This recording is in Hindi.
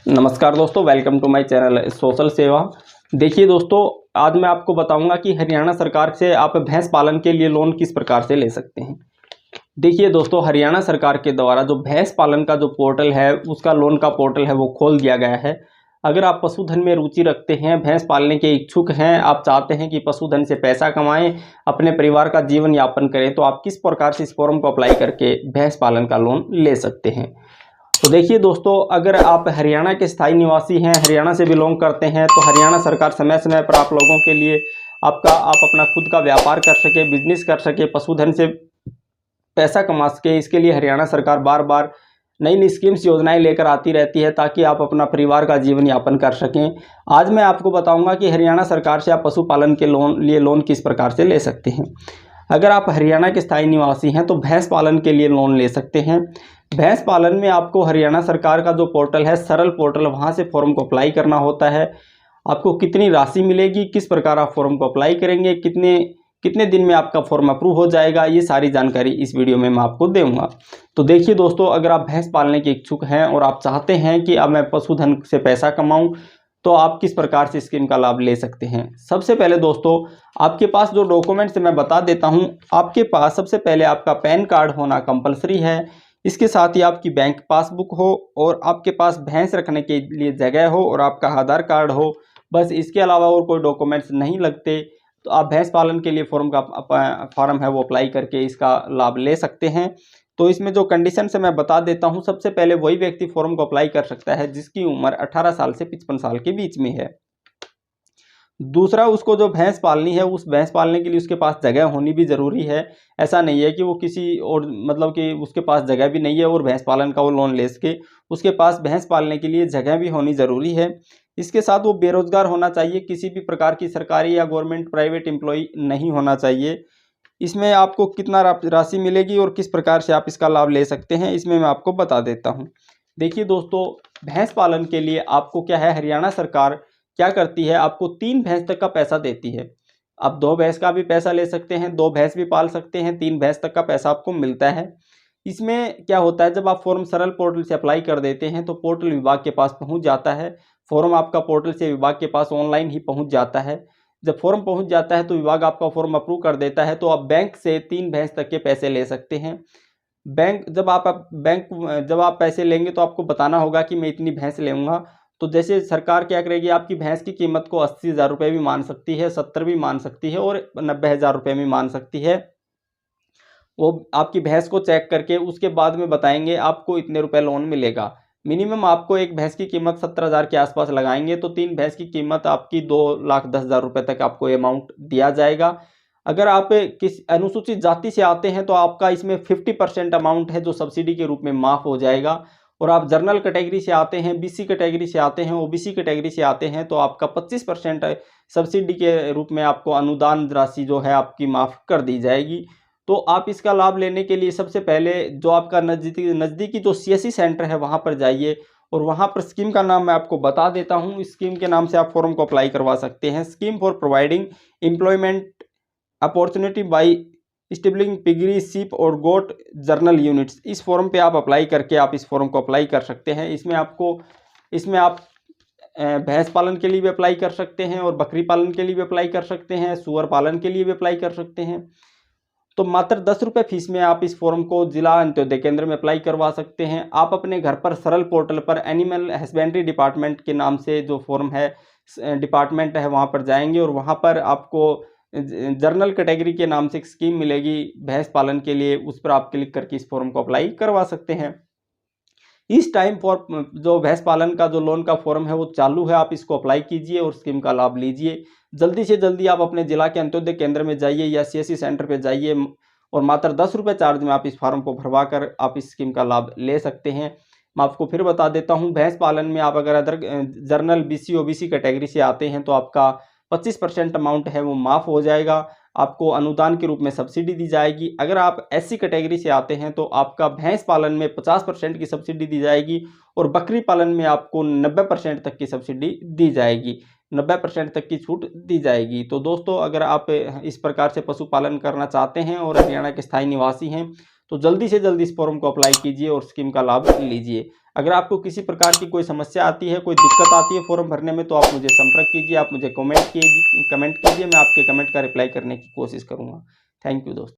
नमस्कार दोस्तों, welcome to my channel social Seva. देखिए दोस्तों, आज मैं आपको बताऊंगा कि हरियाणा सरकार से आप भैंस पालन के लिए लोन किस प्रकार से ले सकते हैं। देखिए दोस्तों, हरियाणा सरकार के द्वारा जो भैंस पालन का जो पोर्टल है, उसका लोन का पोर्टल है, वो खोल दिया गया है। अगर आप पशुधन में रुचि रखते हैं, भैंस पालने के इच्छुक हैं, आप चाहते हैं कि पशुधन से पैसा कमाएं, अपने परिवार का जीवन यापन करें, तो आप किस प्रकार से इस फॉर्म को अप्लाई करके भैंस पालन का लोन ले सकते हैं। तो देखिए दोस्तों, अगर आप हरियाणा के स्थायी निवासी हैं, हरियाणा से बिलोंग करते हैं, तो हरियाणा सरकार समय समय पर आप लोगों के लिए आप अपना खुद का व्यापार कर सके, बिजनेस कर सके, पशुधन से पैसा कमा सके, इसके लिए हरियाणा सरकार बार बार नई नई स्कीम्स योजनाएं लेकर आती रहती है ताकि आप अपना परिवार का जीवन यापन कर सकें। आज मैं आपको बताऊंगा कि हरियाणा सरकार से आप पशुपालन के लिए लोन किस प्रकार से ले सकते हैं। अगर आप हरियाणा के स्थायी निवासी हैं तो भैंस पालन के लिए लोन ले सकते हैं। भैंस पालन में आपको हरियाणा सरकार का जो पोर्टल है, सरल पोर्टल, वहां से फॉर्म को अप्लाई करना होता है। आपको कितनी राशि मिलेगी, किस प्रकार आप फॉर्म को अप्लाई करेंगे, कितने कितने दिन में आपका फॉर्म अप्रूव हो जाएगा, ये सारी जानकारी इस वीडियो में मैं आपको दूंगा। तो देखिए दोस्तों, अगर आप भैंस पालने के इच्छुक हैं और आप चाहते हैं कि अब मैं पशुधन से पैसा कमाऊं, तो आप किस प्रकार से स्कीम का लाभ ले सकते हैं। सबसे पहले दोस्तों, आपके पास जो डॉक्यूमेंट्स मैं बता देता हूं। आपके पास सबसे पहले आपका पैन कार्ड होना कंपलसरी है। इसके साथ ही आपकी बैंक पासबुक हो और आपके पास भैंस रखने के लिए जगह हो और आपका आधार कार्ड हो। बस इसके अलावा और कोई डॉक्यूमेंट्स नहीं लगते, तो आप भैंस पालन के लिए फॉर्म है वो अप्लाई करके इसका लाभ ले सकते हैं। तो इसमें जो कंडीशन है मैं बता देता हूं। सबसे पहले वही व्यक्ति फॉर्म को अप्लाई कर सकता है जिसकी उम्र 18 साल से 55 साल के बीच में है। दूसरा, उसको जो भैंस पालनी है, उस भैंस पालने के लिए उसके पास जगह होनी भी ज़रूरी है। ऐसा नहीं है कि वो किसी और मतलब कि उसके पास जगह भी नहीं है और भैंस पालन का वो लोन ले सके। उसके पास भैंस पालने के लिए जगह भी होनी ज़रूरी है। इसके साथ वो बेरोजगार होना चाहिए, किसी भी प्रकार की सरकारी या गवर्नमेंट प्राइवेट एम्प्लॉय नहीं होना चाहिए। इसमें आपको कितना राशि मिलेगी और किस प्रकार से आप इसका लाभ ले सकते हैं, इसमें मैं आपको बता देता हूँ। देखिए दोस्तों, भैंस पालन के लिए आपको क्या है, हरियाणा सरकार क्या करती है, आपको 3 भैंस तक का पैसा देती है। आप 2 भैंस का भी पैसा ले सकते हैं, 2 भैंस भी पाल सकते हैं, 3 भैंस तक का पैसा आपको मिलता है। इसमें क्या होता है, जब आप फॉर्म सरल पोर्टल से अप्लाई कर देते हैं तो पोर्टल विभाग के पास पहुंच जाता है। फॉर्म आपका पोर्टल से विभाग के पास ऑनलाइन ही पहुंच जाता है। जब फॉर्म पहुंच जाता है तो विभाग आपका फॉर्म अप्रूव कर देता है, तो आप बैंक से 3 भैंस तक के पैसे ले सकते हैं। जब आप पैसे लेंगे तो आपको बताना होगा कि मैं इतनी भैंस लूँगा। तो जैसे सरकार क्या करेगी, आपकी भैंस की कीमत को 80,000 रुपये भी मान सकती है, 70 भी मान सकती है और 90,000 रुपये भी मान सकती है। वो आपकी भैंस को चेक करके उसके बाद में बताएंगे आपको इतने रुपए लोन मिलेगा। मिनिमम आपको एक भैंस की कीमत 70,000 के आसपास लगाएंगे तो 3 भैंस की कीमत आपकी 2,10,000 रुपये तक आपको अमाउंट दिया जाएगा। अगर आप किसी अनुसूचित जाति से आते हैं तो आपका इसमें 50% अमाउंट है जो सब्सिडी के रूप में माफ़ हो जाएगा। और आप जनरल कैटेगरी से आते हैं, बीसी कैटेगरी से आते हैं, ओबीसी कैटेगरी से आते हैं, तो आपका 25% सब्सिडी के रूप में आपको अनुदान राशि जो है आपकी माफ़ कर दी जाएगी। तो आप इसका लाभ लेने के लिए सबसे पहले जो आपका नज़दीकी जो सीएससी सेंटर है वहाँ पर जाइए और वहाँ पर स्कीम का नाम मैं आपको बता देता हूँ। इस स्कीम के नाम से आप फॉर्म को अप्लाई करवा सकते हैं। Scheme for providing employment opportunity by स्टेबलिंग piggery sheep और गोट जर्नल यूनिट्स। इस फॉर्म पे आप अप्लाई करके आप इस फॉर्म को अप्लाई कर सकते हैं। इसमें आप भैंस पालन के लिए भी अप्लाई कर सकते हैं और बकरी पालन के लिए भी अप्लाई कर सकते हैं, सुअर पालन के लिए भी अप्लाई कर सकते हैं। तो मात्र 10 रुपये फीस में आप इस फॉर्म को जिला अंत्योदय केंद्र में अप्लाई करवा सकते हैं। आप अपने घर पर सरल पोर्टल पर एनिमल हस्बेंड्री डिपार्टमेंट के नाम से जो फॉर्म है, डिपार्टमेंट है, वहाँ पर जाएंगे और वहाँ पर आपको जर्नल कैटेगरी के नाम से एक स्कीम मिलेगी भैंस पालन के लिए। उस पर आप क्लिक करके इस फॉर्म को अप्लाई करवा सकते हैं। इस टाइम फॉर जो भैंस पालन का जो लोन का फॉर्म है वो चालू है, आप इसको अप्लाई कीजिए और स्कीम का लाभ लीजिए। जल्दी से जल्दी आप अपने जिला के अंत्योदय केंद्र में जाइए या सीएससी सेंटर पे जाइए और मात्र 10 रुपये चार्ज में आप इस फॉर्म को भरवा कर आप इस स्कीम का लाभ ले सकते हैं। मैं आपको फिर बता देता हूँ, भैंस पालन में आप अगर other journal BC OBC category से आते हैं तो आपका 25% अमाउंट है वो माफ़ हो जाएगा। आपको अनुदान के रूप में सब्सिडी दी जाएगी। अगर आप एससी कैटेगरी से आते हैं तो आपका भैंस पालन में 50% की सब्सिडी दी जाएगी और बकरी पालन में आपको 90% तक की सब्सिडी दी जाएगी, 90% तक की छूट दी जाएगी। तो दोस्तों, अगर आप इस प्रकार से पशुपालन करना चाहते हैं और हरियाणा के स्थायी निवासी हैं तो जल्दी से जल्दी इस फॉर्म को अप्लाई कीजिए और स्कीम का लाभ लीजिए। अगर आपको किसी प्रकार की कोई समस्या आती है, कोई दिक्कत आती है फॉर्म भरने में, तो आप मुझे संपर्क कीजिए, आप मुझे कमेंट कीजिए, मैं आपके कमेंट का रिप्लाई करने की कोशिश करूँगा। थैंक यू दोस्तों।